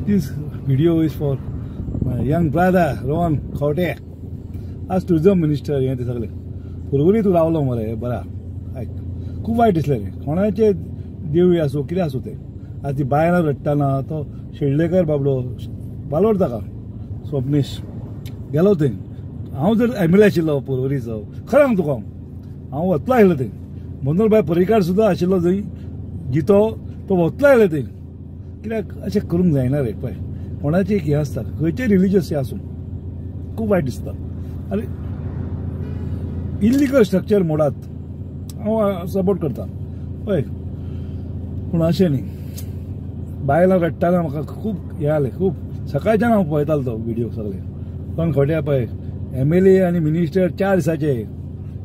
This video is for my young brother Rohan Khawte. आज tourism minister हे ते सगळे बरोबरी तू रावलो मरे बरा आयक खूब वायट दिसलें रे कोणाचे देवळी आसूं कितें आसूं तें आज ती बायलां रडटाना तो शेळडेकर बाबडो वालोर ताका स्वप्नीश गेलो थंय हांव जर एमएलए आशिल्लो परवरीचो खरें सांग तुका हांव वतलो आशिल्लो थंय मनोहरभाई पर्रीकार सुद्दां आशिल्लो थंय जितो तो वतलो आशिल्लो थंय कित्याक अशें करूंक जायना रे पळय कोणाचें एक हें आसता खंयचें रिलीजियस हें आसूं खूब वायट दिसता अरे इल्लीगल स्ट्रक्चर मोडात हांव सपोर्ट करता पळय पूण अशें न्ही बायलां रडटाना म्हाका खूब हें जालें खूब सकाळच्यान हांव पळयतालो तो व्हिडियो सगळे पण खोट्या पळय एमएलए आनी मिनिस्टर 4 दिसाचे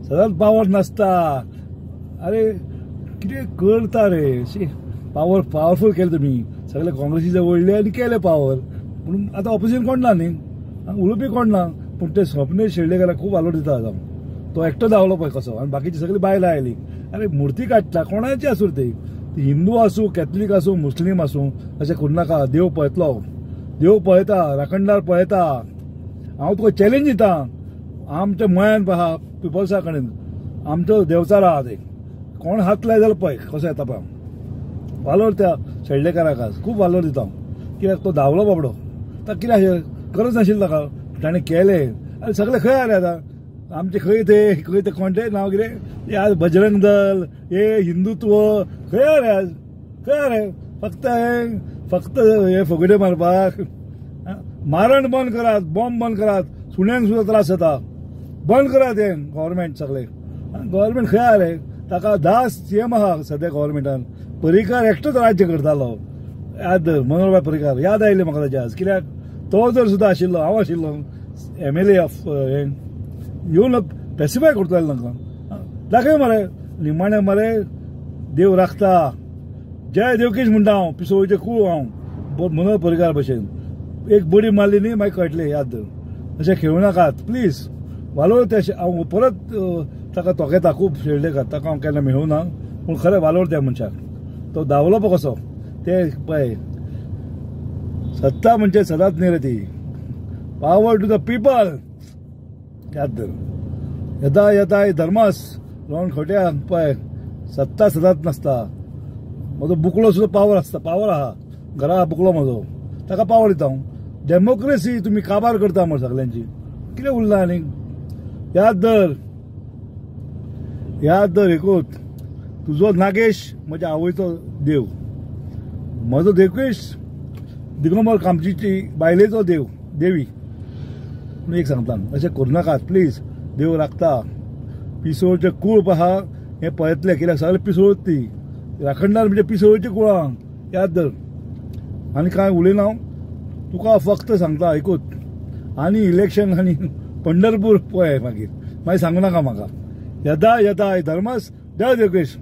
सदांच पावर नासता अरे कितें करता रे शी पावरफूल केलें तुमी सगळे काँग्रेसीचे वळले आनी केले पावर म्हणून आतां ऑपोजिशन कोण ना न्ही उलोवपी कोण ना पूण ते स्वप्नील शेळडेकराक खूब वालोर दिता आतां तो एकटो धांवलो पळय कसो आनी बाकीची सगळी बायलां आयली अरे मुर्ती काडटा कोणाची आसूं ती हिंदू आसूं कॅथलीक आसूं मुस्लीम आसूं अशें करूनाका देव पळयतलो देव पळयता राखणदार पळयता हांव तुका चॅलेंज दिता आमच्या मळ्यान पळय आहा पिपल्सा कडेन आमचो देवचार आहा थंय कोण हात लाय जाल्यार पळय कसो येता पळय वालोर त्या शेळडेकाराक आज खूब वालोर दिता हांव कित्याक तो धांवलो बाबडो ताका कितें गरज नाशिल्ली ताका ताणें केलें आनी सगळे खंय जाले आतां आमचे खंय ते कोणते नांव कितें आज बजरंग दल हे हिंदुत्व खंय रे आज खंय रे फक्त हे फुगड्यो मारपाक मारण बंद करात बॉम्ब बंद करात सुण्यांक सुद्दां त्रास जाता बंद करात हे गव्हर्मेंट सगळे गव्हर्मेंट खंय रे ताका 10 सीएम आहा सद्या गव्हर्मेंटान पर्रीकार एकटोच राज्य करतालो याद मनोहरभाई पर्रीकार याद आयले म्हाका ताचे आज कित्याक तो जर सुद्दां आशिल्लो हांव आशिल्लो एमएलए ऑफ हे येवन स्पेसिफाय करताले तांकां दाखय मरे निमाणे मरे देव राखता जय देवकीश म्हणटा हांव पिसोळेचे खूब हांव मनोहर पर्रीकार भशेन एक बडी मारली न्ही मागीर कळटलें याद अशें खेळूं नाकात प्लीज वालोर ते हांव परत ताका तोखेता खूब शेळडेकर ताका हांव केन्ना मेळूं ना पूण खरें वालोर त्या मनशाक तो धांवलो पळय कसो ते पळय सत्ता म्हणजे सदांच न्ही रे ती पावर टू द पीपल याद येता येता धर्मास रोहन खवट्याक पळय सत्ता सदांच नासता म्हजो बुकलो सुद्दां पावर आसता पावर आहा घरा बुकलो म्हजो ताका पावर दिता हांव डेमोक्रेसी तुमी काबार करता मरे सगल्यांची कितें उरलां आनीक याद धर एकूच तुजो नागेश म्हज्या आवयचो देव म्हजो देवकेश दिगंबर कामतीची बायलेचो देवी पूण एक सांगता अशें करूं नाकात प्लीज देव राखता पिसोळचे कूळ आहा हें पळयतलें कित्याक सगळें पिसोळच ती राखणदार म्हणजे पिसोळची कुळां याद धर आनी कांय उलयना हांव तुका फक्त सांगता आयकूच आनी इलेक्शन आनी पंढरपूर पळय मागीर सांगू नाका म्हाका येता धर्मास जय देवकेश